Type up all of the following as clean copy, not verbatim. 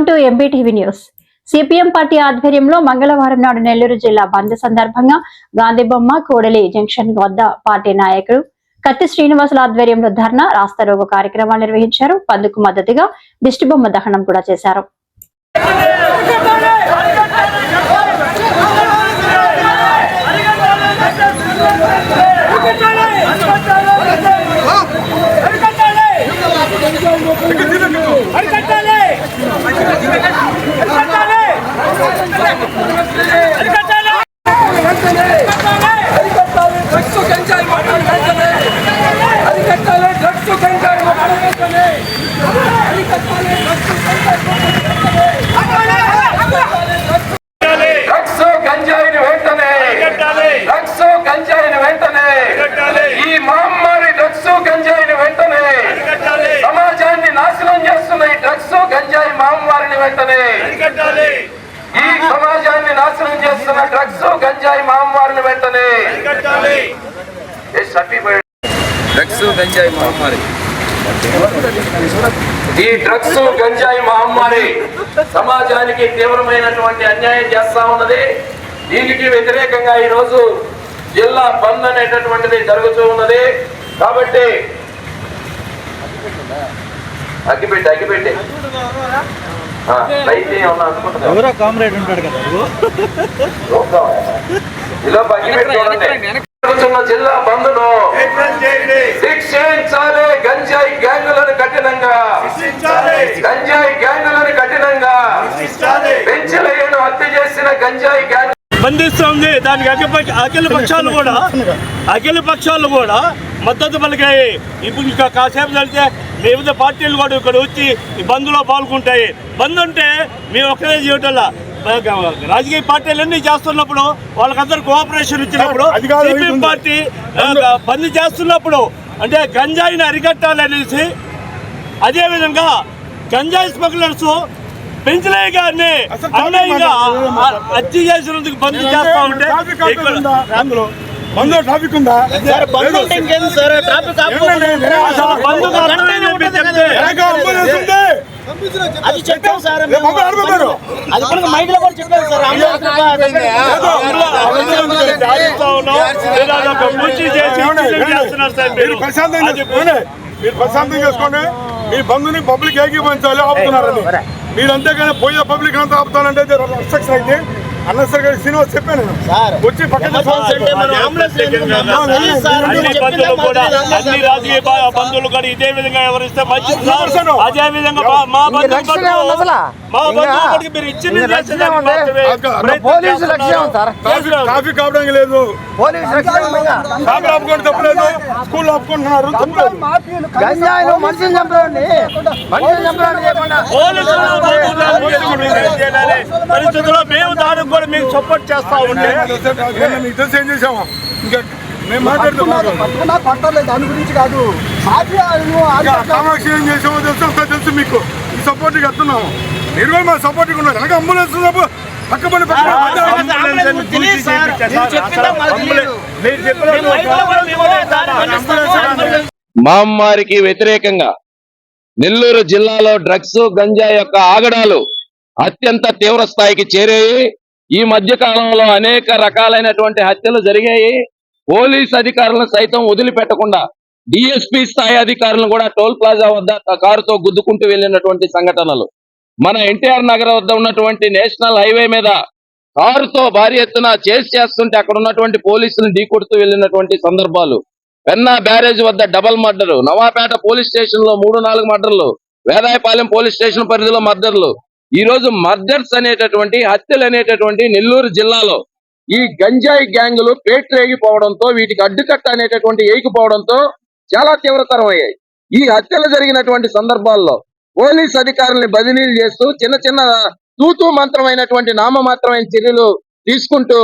Welcome to MBTV news. CPM party ఆధ్వర్యంలో మంగళవారం నాడు నెల్లూరు జిల్లా బంద్ సందర్భంగా గాంధీబొమ్మ కూడలి జంక్షన్ వద్ద పార్టీ నాయకుడు కత్తి శ్రీనివాసుల ఆధ్వర్యంలో ధర్నా రాస్తారోకో కార్యక్రమాలు నిర్వహించారు. బంద్కు మద్దతుగా దిష్టిబొమ్మ దహనం కూడా చేశారు. ఈ సమాజాన్ని నాశనం చేస్తున్న డ్రగ్స్ గంజాయి మహమ్మారిని వెంటనే డ్రగ్స్ గంజాయి మహమ్మారి ఈ డ్రగ్స్ గంజాయి మహమ్మారి సమాజానికి తీవ్రమైనటువంటి అన్యాయం చేస్తా ఉన్నది. దీనికి వ్యతిరేకంగా ఈ రోజు జిల్లా బంద్ అనేటటువంటిది జరుగుతూ ఉన్నది. కాబట్టి అగ్గిపెట్టి ఎవరో కామ్రేడ్ ఉంటాడు కదా జిల్లా బంద్ను శిక్షించాలి. గంజాయి గ్యాంగులను కఠినంగా పెంచలేను హత్య చేసిన గంజాయి గ్యాంగ్ బంధిస్తుంది. దానికి అఖిల పక్షాలు కూడా మద్దతు పలికాయి. ఇప్పుడు ఇంకా కాసేపు వెళ్తే వివిధ పార్టీలు కూడా ఇక్కడ వచ్చి ఈ బంద్లో పాల్గొంటాయి. బంద్ అంటే మేము ఒక్కరే చేయటంలా రాజకీయ పార్టీలు అన్ని చేస్తున్నప్పుడు వాళ్ళకందరూ కోఆపరేషన్ ఇచ్చినప్పుడు సిపిఎం పార్టీ బంద్ చేస్తున్నప్పుడు అంటే గంజాయిని అరికట్టాలనేసి, అదేవిధంగా గంజాయి స్మగ్లర్స్ పెంచలయ్య గారిని అన్నయ్యగా హత్య చేసినందుకు బంద్ చేస్తా ఉంటే ట్రాఫిక్ ఉందా? అది చెప్పాం సార్, అది కూడా మైక్ లో కూడా చెప్పారు సార్. మీరు ప్రశాంతంగా చేసుకోండి. మీ బంధుని పబ్లిక్ ఏకీభవించాలి ఆపుతున్నారని. మీరు అంతేగాని పోయే పబ్లిక్ అంతా ఆపుతానంటే రిస్ట్రిక్షన్ అయితే అన్నసరిగా శ్రీనివాస్ చెప్పాను వచ్చి పక్కన అన్ని రాజకీయ బంధువులు కూడా ఇదే విధంగా ఎవరిస్తే మంచిది. అదే విధంగా మా బంధువులకి మీరు ఇచ్చింది ట్రాఫిక్ ఆపడానికి లేదు, షాపులు ఆపుకోండి తప్పలేదు, స్కూల్ ఆపుకుంటున్నారు పరిస్థితుల్లో మేము దానికి కూడా మీకు సపోర్ట్ చేస్తా ఉంటే ఏం చేసాము. ఇంకా మేము మాట్లాడుతున్నాం దాని గురించి కాదు, కామాక్షి ఏం చేసామో తెలుసు మీకు. ఈ సపోర్ట్ ఇస్తున్నాము. మీరు కూడా మా సపోర్ట్ ఉన్నారు. వెనక అంబులెన్స్ మహమ్మారికి వ్యతిరేకంగా నెల్లూరు జిల్లాలో డ్రగ్స్ గంజా యొక్క ఆగడాలు అత్యంత తీవ్ర స్థాయికి చేరాయి. ఈ మధ్య కాలంలో అనేక రకాలైనటువంటి హత్యలు జరిగాయి. పోలీస్ అధికారులను సైతం వదిలిపెట్టకుండా డిఎస్పీ స్థాయి అధికారులను కూడా టోల్ ప్లాజా వద్ద కారుతో గుద్దుకుంటూ వెళ్ళినటువంటి సంఘటనలు, మన ఎన్టీఆర్ నగర్ వద్ద ఉన్నటువంటి నేషనల్ హైవే మీద కారుతో భారీ ఎత్తున చేస్ చేస్తుంటే అక్కడ ఉన్నటువంటి పోలీసులను ఢీకొడుతూ వెళ్ళినటువంటి సందర్భాలు, పెన్నా బ్యారేజ్ వద్ద double murder, Navapeta police station లో 3-4 మర్డర్లు, వేదాయపాలెం పోలీస్ స్టేషన్ పరిధిలో మర్డర్లు. ఈ రోజు మర్డర్స్ అనేటటువంటి హత్యలు అనేటటువంటి నెల్లూరు జిల్లాలో ఈ గంజాయి గ్యాంగులు పేట్రేగిపోవడంతో, వీటికి అడ్డుకట్ట అనేటటువంటి ఏగిపోవడంతో చాలా తీవ్రతరం అయ్యాయి. ఈ హత్యలు జరిగినటువంటి సందర్భాల్లో పోలీస్ అధికారుల్ని బదిలీలు చేస్తూ చిన్న తూతూ మంత్రమైనటువంటి నామమాత్రమైన చర్యలు తీసుకుంటూ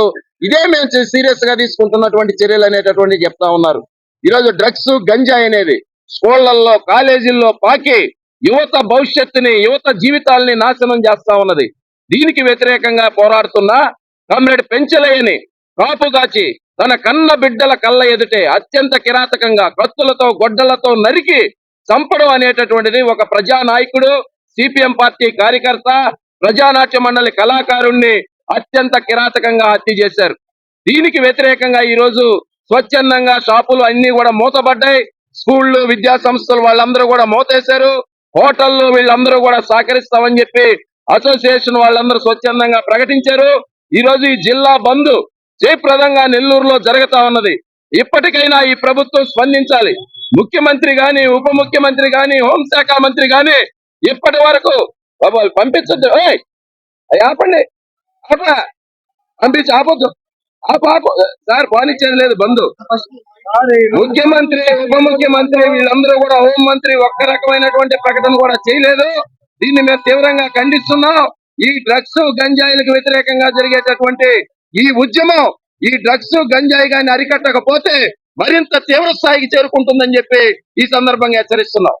ఇదే మేము సీరియస్ గా తీసుకుంటున్నటువంటి చర్యలు అనేటటువంటి చెప్తా ఉన్నారు. ఈరోజు డ్రగ్స్ గంజాయి అనేది స్కూళ్లలో కాలేజీల్లో పాకి యువత భవిష్యత్తుని, యువత జీవితాలని నాశనం చేస్తా ఉన్నది. దీనికి వ్యతిరేకంగా పోరాడుతున్న కామ్రేడ్ పెంచలయ్యని కాపుగాచి తన కన్న బిడ్డల కళ్ళ ఎదుటే అత్యంత కిరాతకంగా కత్తులతో గొడ్డలతో నరికి చంపడం అనేటటువంటిది ఒక ప్రజానాయకుడు, సిపిఎం పార్టీ కార్యకర్త ప్రజానాట్య మండలి కళాకారుణ్ణి అత్యంత కిరాతకంగా హత్య చేశారు. దీనికి వ్యతిరేకంగా ఈ రోజు స్వచ్ఛందంగా షాపులు అన్ని కూడా మూతపడ్డాయి. స్కూళ్ళు, విద్యా సంస్థలు వాళ్ళందరూ కూడా మూతేశారు. హోటళ్ళు వీళ్ళందరూ కూడా సహకరిస్తామని చెప్పి అసోసియేషన్ వాళ్ళందరూ స్వచ్ఛందంగా ప్రకటించారు. ఈ రోజు ఈ జిల్లా బంద్ జయప్రదంగా నెల్లూరులో జరుగుతా ఉన్నది. ఇప్పటికైనా ఈ ప్రభుత్వం స్పందించాలి. ముఖ్యమంత్రి గాని, ఉప ముఖ్యమంత్రి గాని, హోంశాఖ మంత్రి గాని ఇప్పటి వరకు పంపించద్దు. ఆపండి, పంపించి ఆపొద్దు. సార్ పాలించేది లేదు బంధు. ముఖ్యమంత్రి, ఉప ముఖ్యమంత్రి వీళ్ళందరూ కూడా, హోంమంత్రి ఒక్క రకమైనటువంటి ప్రకటన కూడా చేయలేదు. దీన్ని మేము తీవ్రంగా ఖండిస్తున్నాం. ఈ డ్రగ్స్ గంజాయిలకు వ్యతిరేకంగా జరిగేటటువంటి ఈ ఉద్యమం ఈ డ్రగ్స్ గంజాయి గాని అరికట్టకపోతే మరింత తీవ్ర స్థాయికి చేరుకుంటుందని చెప్పి ఈ సందర్భంగా హెచ్చరిస్తున్నాం.